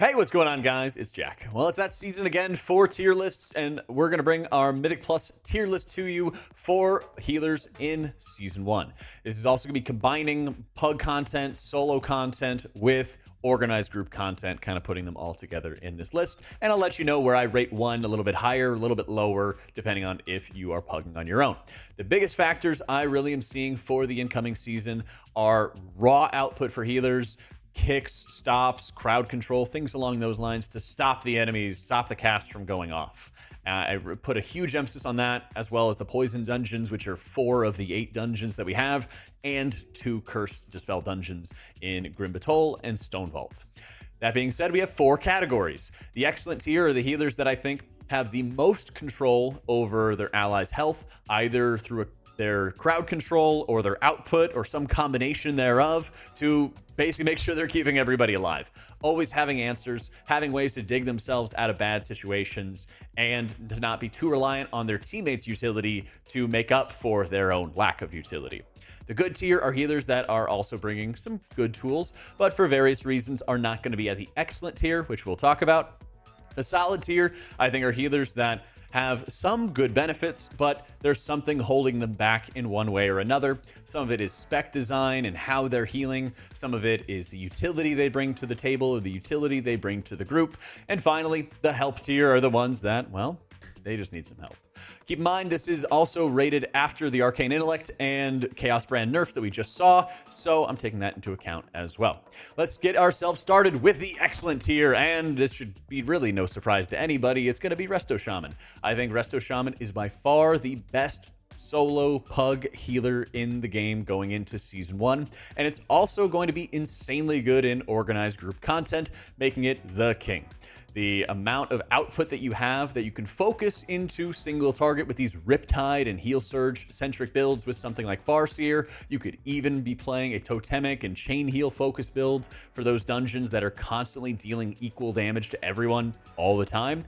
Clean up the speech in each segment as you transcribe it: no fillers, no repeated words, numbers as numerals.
Hey, what's going on, guys? It's Jack. Well, it's that season again for tier lists, and we're going to bring our Mythic Plus tier list to you for healers in Season 1. This is also going to be combining pug content, solo content with organized group content, kind of putting them all together in this list. And I'll let you know where I rate one a little bit higher, a little bit lower, depending on if you are pugging on your own. The biggest factors I really am seeing for the incoming season are raw output for healers, kicks, stops, crowd control, things along those lines to stop the enemies, stop the cast from going off. I put a huge emphasis on that, as well as the poison dungeons, which are 4 of the 8 dungeons that we have, and 2 curse dispel dungeons in Grim Batol and Stone Vault. That being said, we have 4 categories. The excellent tier are the healers that I think have the most control over their allies' health, either through their crowd control or their output or some combination thereof, to basically make sure they're keeping everybody alive. Always having answers, having ways to dig themselves out of bad situations, and to not be too reliant on their teammates' utility to make up for their own lack of utility. The good tier are healers that are also bringing some good tools, but for various reasons are not going to be at the excellent tier, which we'll talk about. The solid tier, I think, are healers that have some good benefits, but there's something holding them back in one way or another. Some of it is spec design and how they're healing. Some of it is the utility they bring to the table or the utility they bring to the group. And finally, the help tier are the ones that, well, they just need some help. Keep in mind, this is also rated after the Arcane Intellect and Chaos Brand nerfs that we just saw, so I'm taking that into account as well. Let's get ourselves started with the excellent tier, and this should be really no surprise to anybody. It's going to be Resto Shaman. I think Resto Shaman is by far the best solo pug healer in the game going into Season 1, and it's also going to be insanely good in organized group content, making it the king. The amount of output that you have that you can focus into single target with these Riptide and Heal Surge centric builds with something like Farseer. You could even be playing a Totemic and Chain Heal focus build for those dungeons that are constantly dealing equal damage to everyone all the time.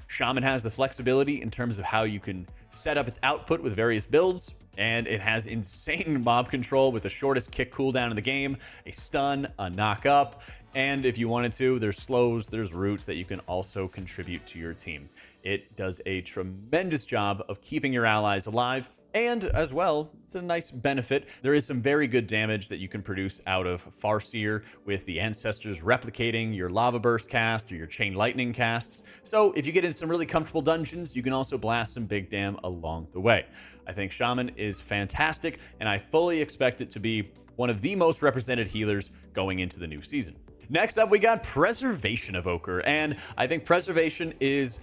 Shaman has the flexibility in terms of how you can set up its output with various builds, and it has insane mob control with the shortest kick cooldown in the game, a stun, a knock up, and if you wanted to, there's slows, there's roots that you can also contribute to your team. It does a tremendous job of keeping your allies alive, and as well, it's a nice benefit. There is some very good damage that you can produce out of Farseer with the Ancestors replicating your Lava Burst cast or your Chain Lightning casts. So if you get in some really comfortable dungeons, you can also blast some big dam along the way. I think Shaman is fantastic, and I fully expect it to be one of the most represented healers going into the new season. Next up, we got Preservation Evoker, and I think Preservation is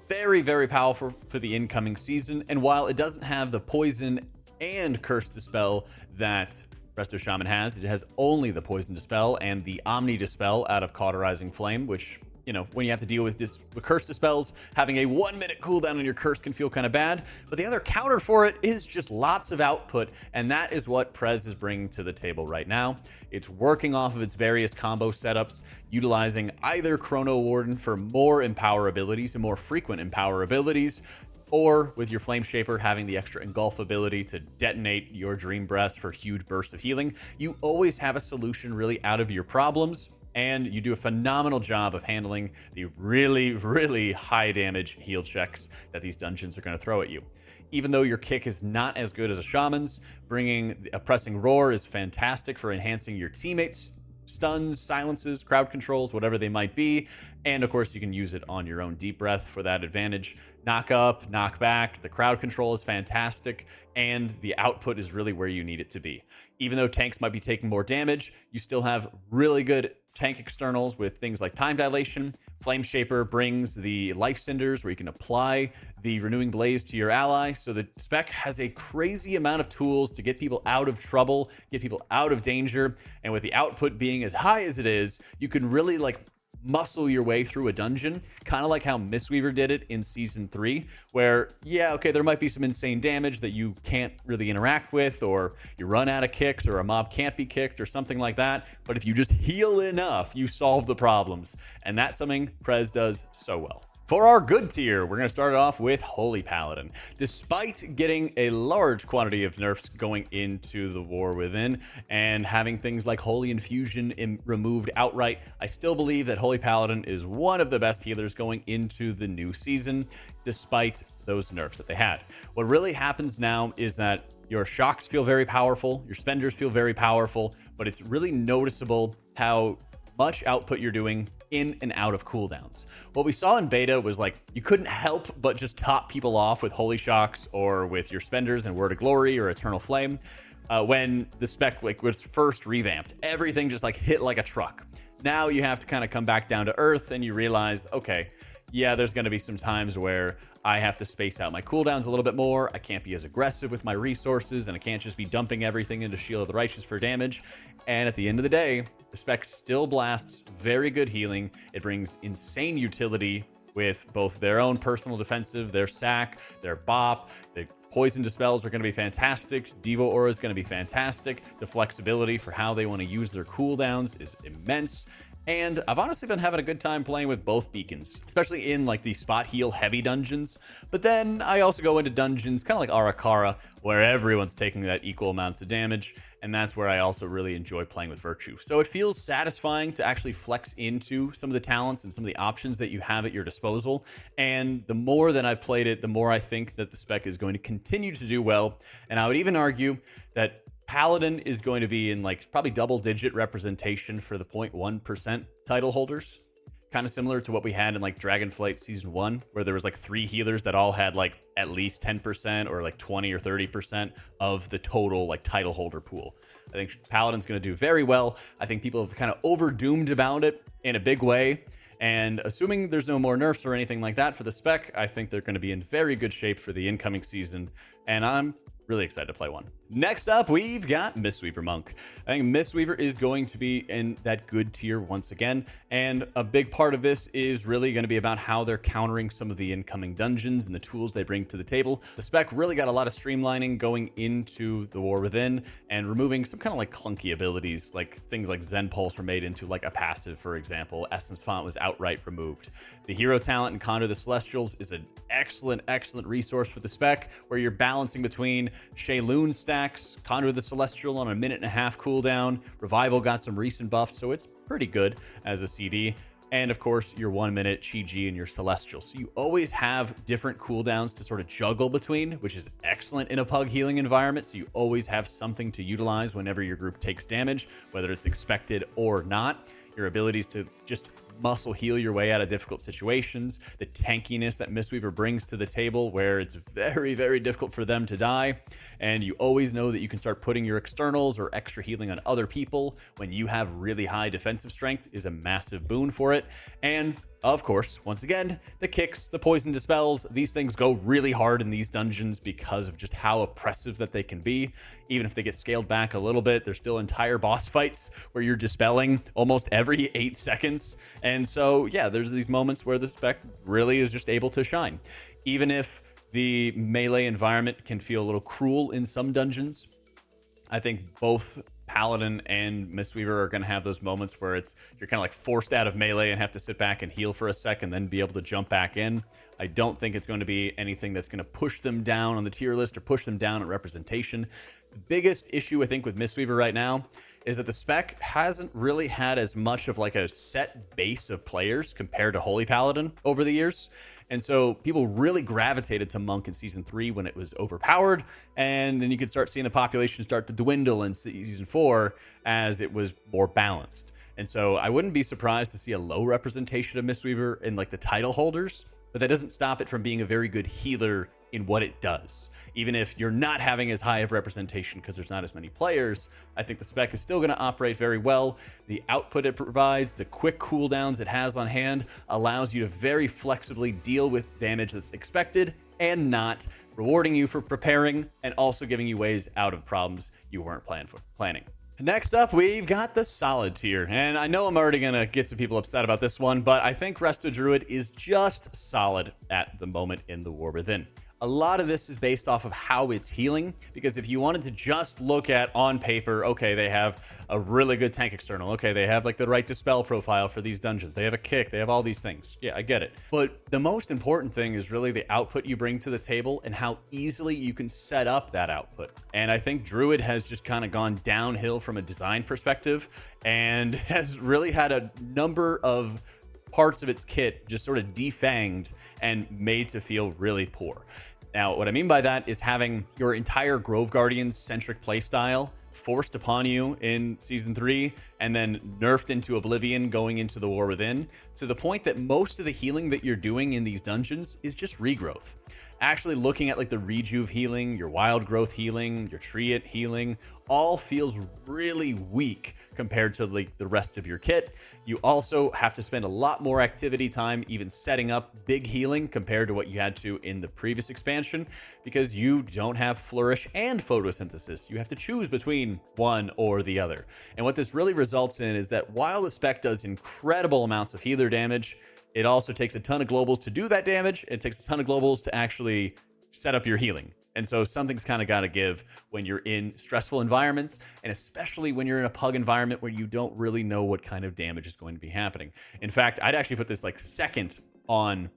very, very powerful for the incoming season, and while it doesn't have the poison and curse dispel that Resto Shaman has, it has only the poison dispel and the Omni dispel out of Cauterizing Flame, which, you know, when you have to deal with this with curse dispels, having a 1-minute cooldown on your curse can feel kind of bad. But the other counter for it is just lots of output, and that is what Prez is bringing to the table right now. It's working off of its various combo setups, utilizing either Chrono Warden for more empower abilities and more frequent empower abilities, or with your Flame Shaper having the extra engulf ability to detonate your Dream Breath for huge bursts of healing. You always have a solution really out of your problems, and you do a phenomenal job of handling the really, really high damage heal checks that these dungeons are going to throw at you. Even though your kick is not as good as a Shaman's, bringing a Pressing Roar is fantastic for enhancing your teammates' stuns, silences, crowd controls, whatever they might be. And of course, you can use it on your own Deep Breath for that advantage. Knock up, knock back, the crowd control is fantastic, and the output is really where you need it to be. Even though tanks might be taking more damage, you still have really good tank externals with things like Time Dilation. Flame Shaper brings the Life Cinders where you can apply the Renewing Blaze to your ally. So the spec has a crazy amount of tools to get people out of trouble, get people out of danger. And with the output being as high as it is, you can really muscle your way through a dungeon, kind of like how Mistweaver did it in Season 3, where, yeah, okay, there might be some insane damage that you can't really interact with, or you run out of kicks, or a mob can't be kicked, or something like that, but if you just heal enough, you solve the problems, and that's something Prez does so well. For our good tier, we're going to start it off with Holy Paladin. Despite getting a large quantity of nerfs going into the War Within and having things like Holy Infusion removed outright, I still believe that Holy Paladin is one of the best healers going into the new season, despite those nerfs that they had. What really happens now is that your shocks feel very powerful, your spenders feel very powerful, but it's really noticeable how much output you're doing in and out of cooldowns. What we saw in beta was like you couldn't help but just top people off with Holy Shocks or with your spenders and Word of Glory or Eternal Flame. When the spec was first revamped, everything just like hit like a truck. Now you have to kind of come back down to earth and you realize, okay, yeah, there's going to be some times where I have to space out my cooldowns a little bit more. I can't be as aggressive with my resources, and I can't just be dumping everything into Shield of the Righteous for damage. And at the end of the day, the spec still blasts very good healing. It brings insane utility with both their own personal defensive, their sack, their bop. The poison dispels are going to be fantastic. Devo Aura is going to be fantastic. The flexibility for how they want to use their cooldowns is immense. And I've honestly been having a good time playing with both beacons, especially in like the spot heal heavy dungeons. But then I also go into dungeons kind of like Arakara, where everyone's taking that equal amounts of damage. And that's where I also really enjoy playing with Virtue. So it feels satisfying to actually flex into some of the talents and some of the options that you have at your disposal. And the more that I've played it, the more I think that the spec is going to continue to do well. And I would even argue that Paladin is going to be in like probably double-digit representation for the 0.1% title holders. Kind of similar to what we had in like Dragonflight Season 1, where there was like 3 healers that all had like at least 10% or like 20 or 30% of the total like title holder pool. I think Paladin's going to do very well. I think people have kind of over-doomed about it in a big way. And assuming there's no more nerfs or anything like that for the spec, I think they're going to be in very good shape for the incoming season. And I'm really excited to play one. Next up, we've got Mistweaver Monk. I think Mistweaver is going to be in that good tier once again, and a big part of this is really going to be about how they're countering some of the incoming dungeons and the tools they bring to the table. The spec really got a lot of streamlining going into the War Within and removing some kind of like clunky abilities, like things like Zen Pulse were made into like a passive, for example. Essence Font was outright removed. The hero talent in Conduit of the Celestials is an excellent resource for the spec, where you're balancing between Shaylun stacks, Conduit of the Celestial on a 1.5-minute cooldown. Revival got some recent buffs, so it's pretty good as a CD. And of course, your 1-minute Chi-Ji and your Celestial. So you always have different cooldowns to sort of juggle between, which is excellent in a pug healing environment. So you always have something to utilize whenever your group takes damage, whether it's expected or not. Your abilities to just muscle heal your way out of difficult situations, the tankiness that Mistweaver brings to the table, where it's very difficult for them to die, and you always know that you can start putting your externals or extra healing on other people when you have really high defensive strength is a massive boon for it. And of course, once again, the kicks, the poison dispels, these things go really hard in these dungeons because of just how oppressive that they can be. Even if they get scaled back a little bit, there's still entire boss fights where you're dispelling almost every 8 seconds. And so, yeah, there's these moments where the spec really is just able to shine. Even if the melee environment can feel a little cruel in some dungeons, I think both Paladin and Mistweaver are going to have those moments where you're kind of like forced out of melee and have to sit back and heal for a second, then be able to jump back in. I don't think it's going to be anything that's going to push them down on the tier list or push them down in representation. The biggest issue I think with Mistweaver right now is that the spec hasn't really had as much of like a set base of players compared to Holy Paladin over the years. And so people really gravitated to Monk in Season 3 when it was overpowered, and then you could start seeing the population start to dwindle in Season 4 as it was more balanced. And so I wouldn't be surprised to see a low representation of Mistweaver in like the title holders, but that doesn't stop it from being a very good healer in what it does. Even if you're not having as high of representation because there's not as many players, I think the spec is still going to operate very well. The output it provides, the quick cooldowns it has on hand, allows you to very flexibly deal with damage that's expected and not, rewarding you for preparing and also giving you ways out of problems you weren't planning. Next up, we've got the solid tier, and I know I'm already going to get some people upset about this one, but I think Resto Druid is just solid at the moment in the War Within. a lot of this is based off of how it's healing, because if you wanted to just look at on paper, okay, they have a really good tank external, okay, they have like the right dispel profile for these dungeons, they have a kick, they have all these things. Yeah, I get it. But the most important thing is really the output you bring to the table and how easily you can set up that output. And I think Druid has just kind of gone downhill from a design perspective and has really had a number of parts of its kit just sort of defanged and made to feel really poor. Now, what I mean by that is having your entire Grove Guardians centric playstyle forced upon you in Season 3 and then nerfed into oblivion going into the War Within, to the point that most of the healing that you're doing in these dungeons is just regrowth. Actually looking at like the rejuve healing, your wild growth healing, your treant healing, all feels really weak compared to like the rest of your kit. You also have to spend a lot more activity time even setting up big healing compared to what you had to in the previous expansion, because you don't have flourish and photosynthesis. You have to choose between one or the other. And what this really results in is that while the spec does incredible amounts of healer damage, it also takes a ton of globals to do that damage. It takes a ton of globals to actually set up your healing. And so something's kind of got to give when you're in stressful environments, and especially when you're in a pug environment where you don't really know what kind of damage is going to be happening. In fact, I'd actually put this like second on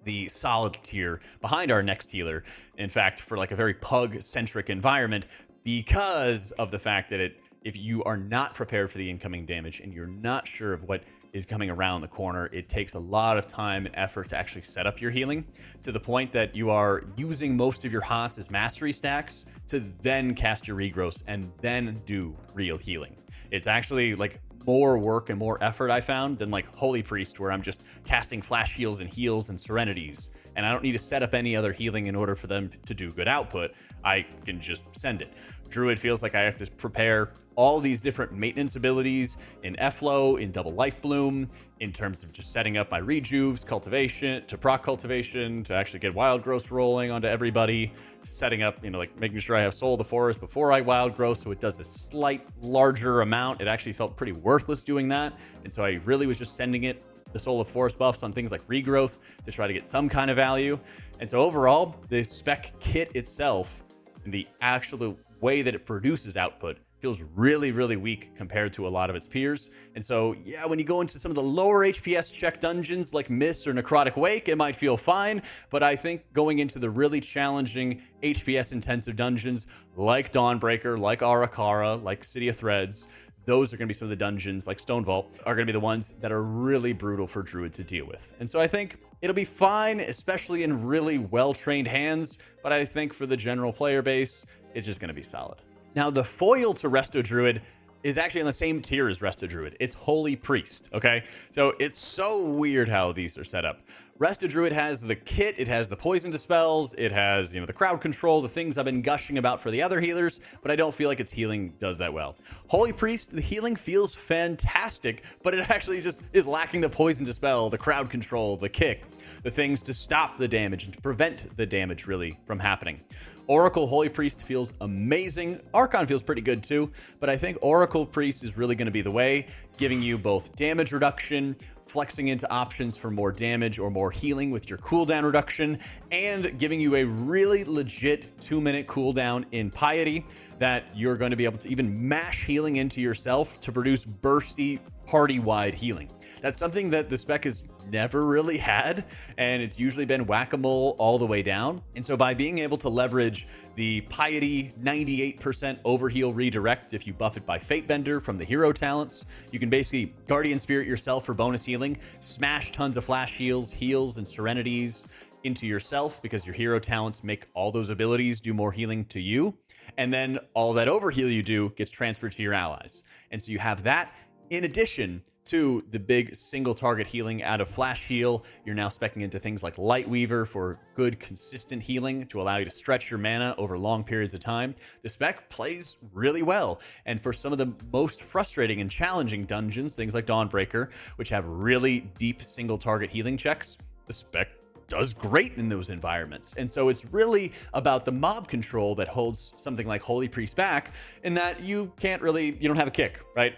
the solid tier behind our next healer. In fact, for like a very pug-centric environment, because of the fact that if you are not prepared for the incoming damage and you're not sure of what is coming around the corner, it takes a lot of time and effort to actually set up your healing, to the point that you are using most of your hots as mastery stacks to then cast your regrowths and then do real healing. It's actually like more work and more effort, I found, than like Holy Priest, where I'm just casting flash heals and serenities, and I don't need to set up any other healing in order for them to do good output. I can just send it. Druid feels like I have to prepare all these different maintenance abilities in F-Low, in Double Life Bloom, in terms of just setting up my rejuves, cultivation, to proc cultivation, to actually get wild growth rolling onto everybody, setting up, like making sure I have Soul of the Forest before I wild growth, so it does a slight larger amount. It actually felt pretty worthless doing that, and so I really was just sending it the Soul of Forest buffs on things like regrowth to try to get some kind of value. And so overall, the spec kit itself and the actual way that it produces output feels really, really weak compared to a lot of its peers. And so, yeah, when you go into some of the lower HPS check dungeons like Mist or Necrotic Wake, it might feel fine, but I think going into the really challenging HPS intensive dungeons like Dawnbreaker, like Arakara, like City of Threads, those are going to be some of the dungeons, like Stone Vault, are going to be the ones that are really brutal for Druid to deal with. And so I think it'll be fine, especially in really well-trained hands, but I think for the general player base, it's just going to be solid. Now, the foil to Resto Druid is actually on the same tier as Resto Druid. It's Holy Priest, okay? So it's so weird how these are set up. Resto Druid has the kit, it has the poison dispels, it has, the crowd control, the things I've been gushing about for the other healers, but I don't feel like its healing does that well. Holy Priest, the healing feels fantastic, but it actually just is lacking the poison dispel, the crowd control, the kick, the things to stop the damage and to prevent the damage really from happening. Oracle Holy Priest feels amazing. Archon feels pretty good too, but I think Oracle Priest is really going to be the way, giving you both damage reduction, flexing into options for more damage or more healing with your cooldown reduction, and giving you a really legit 2-minute cooldown in Piety that you're going to be able to even mash healing into yourself to produce bursty party-wide healing. That's something that the spec has never really had, and it's usually been whack-a-mole all the way down. And so by being able to leverage the Piety 98% overheal redirect if you buff it by Fatebender from the hero talents, you can basically Guardian Spirit yourself for bonus healing, smash tons of flash heals and serenities into yourself because your hero talents make all those abilities do more healing to you, and then all that overheal you do gets transferred to your allies. And so you have that in addition to the big single target healing out of Flash Heal. You're now speccing into things like Lightweaver for good consistent healing to allow you to stretch your mana over long periods of time. The spec plays really well, and for some of the most frustrating and challenging dungeons, things like Dawnbreaker, which have really deep single target healing checks, the spec does great in those environments. And so it's really about the mob control that holds something like Holy Priest back, in that you don't have a kick, right?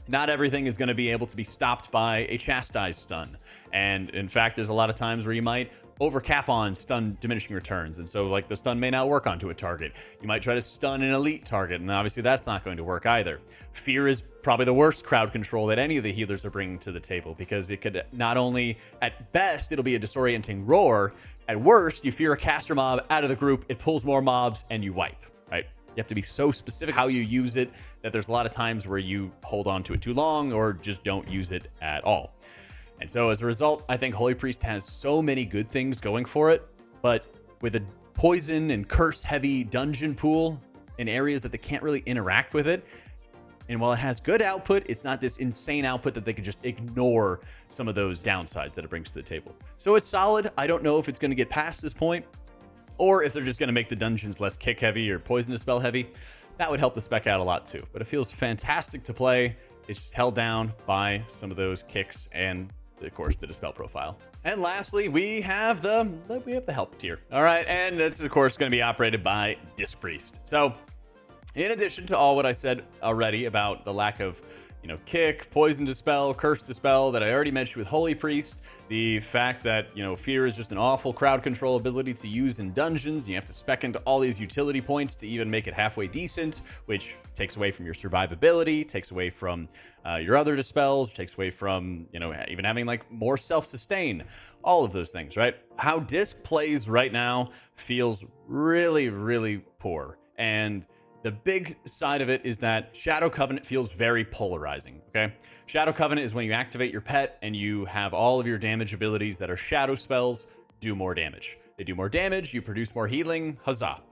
Not everything is going to be able to be stopped by a Chastise stun. And in fact, there's a lot of times where you might overcap on stun diminishing returns, and so like the stun may not work onto a target. You might try to stun an elite target, and obviously that's not going to work either. Fear is probably the worst crowd control that any of the healers are bringing to the table, because it could not only, at best, it'll be a disorienting roar. At worst, you fear a caster mob out of the group, it pulls more mobs, and you wipe, right? You have to be so specific how you use it that there's a lot of times where you hold on to it too long or just don't use it at all. And so as a result, I think Holy Priest has so many good things going for it, but with a poison and curse heavy dungeon pool in areas that they can't really interact with it, and while it has good output, it's not this insane output that they could just ignore some of those downsides that it brings to the table. So it's solid. I don't know if it's going to get past this point, or if they're just going to make the dungeons less kick heavy or poison dispel heavy. That would help the spec out a lot too. But it feels fantastic to play. It's just held down by some of those kicks and, of course, the dispel profile. And lastly, we have the help tier. All right, and that's of course going to be operated by Disc Priest. So in addition to all what I said already about the lack of, kick, poison dispel, curse dispel that I already mentioned with Holy Priest, the fact that, fear is just an awful crowd control ability to use in dungeons. You have to spec into all these utility points to even make it halfway decent, which takes away from your survivability, takes away from your other dispels, takes away from, even having like more self-sustain, all of those things, right? How Disc plays right now feels really, really poor. And the big side of it is that Shadow Covenant feels very polarizing, okay? Shadow Covenant is when you activate your pet and you have all of your damage abilities that are shadow spells do more damage. They do more damage, you produce more healing, huzzah.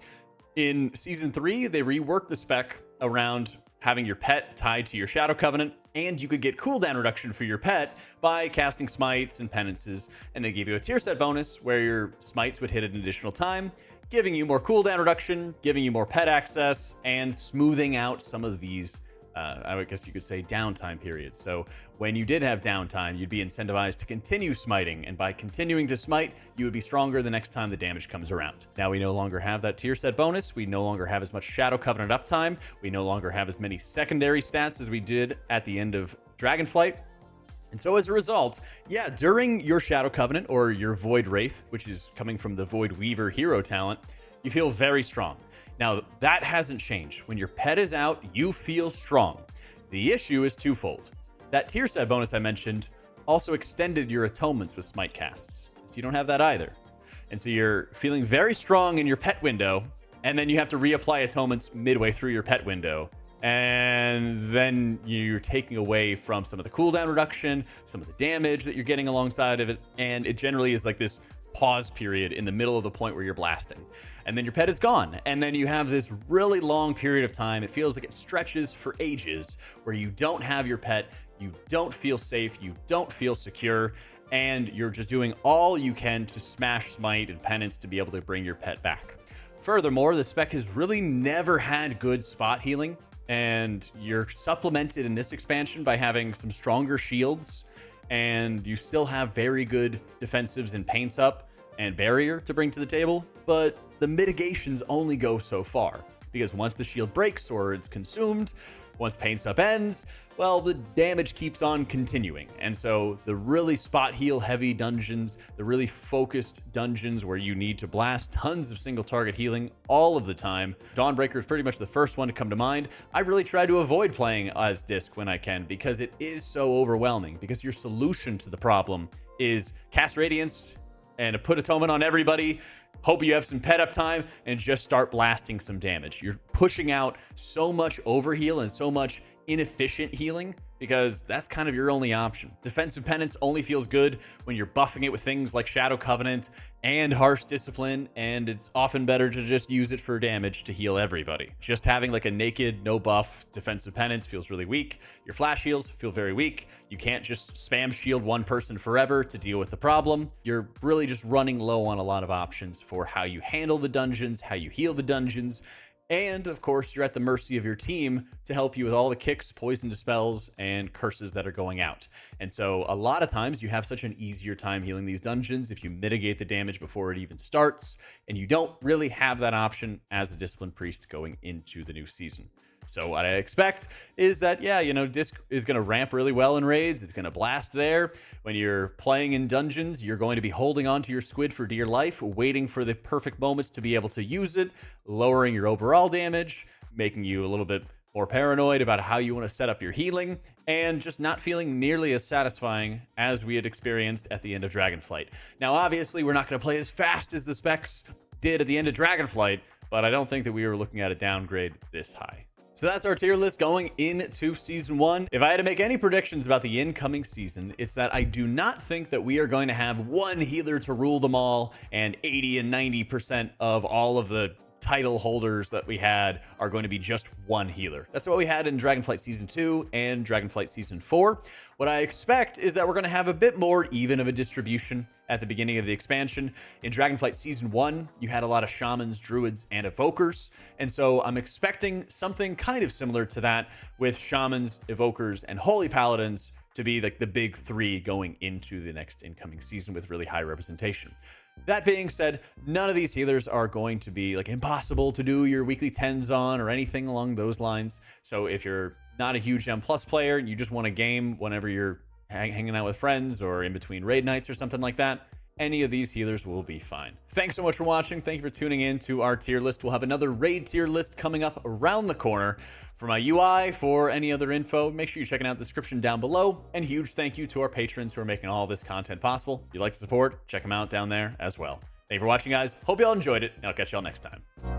In Season 3, they reworked the spec around having your pet tied to your Shadow Covenant, and you could get cooldown reduction for your pet by casting smites and penances, and they gave you a tier set bonus where your smites would hit at an additional time, giving you more cooldown reduction, giving you more pet access, and smoothing out some of these, I guess you could say, downtime periods. So when you did have downtime, you'd be incentivized to continue smiting, and by continuing to smite, you would be stronger the next time the damage comes around. Now we no longer have that tier set bonus, we no longer have as much Shadow Covenant uptime, we no longer have as many secondary stats as we did at the end of Dragonflight. And so as a result, yeah, during your Shadow Covenant or your Void Wraith, which is coming from the Void Weaver hero talent, you feel very strong. Now, that hasn't changed. When your pet is out, you feel strong. The issue is twofold. That tier set bonus I mentioned also extended your atonements with smite casts, so you don't have that either. And so you're feeling very strong in your pet window, and then you have to reapply atonements midway through your pet window. And then you're taking away from some of the cooldown reduction, some of the damage that you're getting alongside of it, and it generally is like this pause period in the middle of the point where you're blasting. And then your pet is gone, and then you have this really long period of time, it feels like it stretches for ages, where you don't have your pet, you don't feel safe, you don't feel secure, and you're just doing all you can to smash smite and penance to be able to bring your pet back. Furthermore, the spec has really never had good spot healing, and you're supplemented in this expansion by having some stronger shields, and you still have very good defensives in Paints Up and Barrier to bring to the table, but the mitigations only go so far, because once the shield breaks or it's consumed, once Paints Up ends, well, the damage keeps on continuing. And so the really spot heal heavy dungeons, the really focused dungeons where you need to blast tons of single target healing all of the time, Dawnbreaker is pretty much the first one to come to mind. I really try to avoid playing as Disc when I can, because it is so overwhelming, because your solution to the problem is cast Radiance and put Atonement on everybody, hope you have some pet up time, and just start blasting some damage. You're pushing out so much overheal and so much inefficient healing, because that's kind of your only option. Defensive Penance only feels good when you're buffing it with things like Shadow Covenant and Harsh Discipline, and it's often better to just use it for damage to heal everybody. Just having like a naked, no buff Defensive Penance feels really weak. Your flash heals feel very weak. You can't just spam shield one person forever to deal with the problem. You're really just running low on a lot of options for how you handle the dungeons, how you heal the dungeons, and of course, you're at the mercy of your team to help you with all the kicks, poison dispels, and curses that are going out. And so a lot of times you have such an easier time healing these dungeons if you mitigate the damage before it even starts, and you don't really have that option as a Disciplined Priest going into the new season. So what I expect is that, yeah, you know, Disc is going to ramp really well in raids. It's going to blast there. When you're playing in dungeons, you're going to be holding onto your squid for dear life, waiting for the perfect moments to be able to use it, lowering your overall damage, making you a little bit more paranoid about how you want to set up your healing, and just not feeling nearly as satisfying as we had experienced at the end of Dragonflight. Now, obviously, we're not going to play as fast as the specs did at the end of Dragonflight, but I don't think that we were looking at a downgrade this high. So that's our tier list going into Season 1. If I had to make any predictions about the incoming season, it's that I do not think that we are going to have one healer to rule them all, and 80 and 90% of all of the title holders that we had are going to be just one healer. That's what we had in Dragonflight Season 2 and Dragonflight Season 4. What I expect is that we're going to have a bit more even of a distribution at the beginning of the expansion. In Dragonflight Season 1, you had a lot of Shamans, Druids, and Evokers, and so I'm expecting something kind of similar to that with Shamans, Evokers, and Holy Paladins to be like the big three going into the next incoming season with really high representation. That being said, none of these healers are going to be like impossible to do your weekly 10s on or anything along those lines. So if you're not a huge M+ player and you just want a game whenever you're hanging out with friends or in between raid nights or something like that, any of these healers will be fine. Thanks so much for watching. Thank you for tuning in to our tier list. We'll have another raid tier list coming up around the corner. For my UI, for any other info, make sure you're checking out the description down below. And huge thank you to our patrons who are making all this content possible. If you'd like to support, check them out down there as well. Thank you for watching, guys. Hope you all enjoyed it, and I'll catch y'all next time.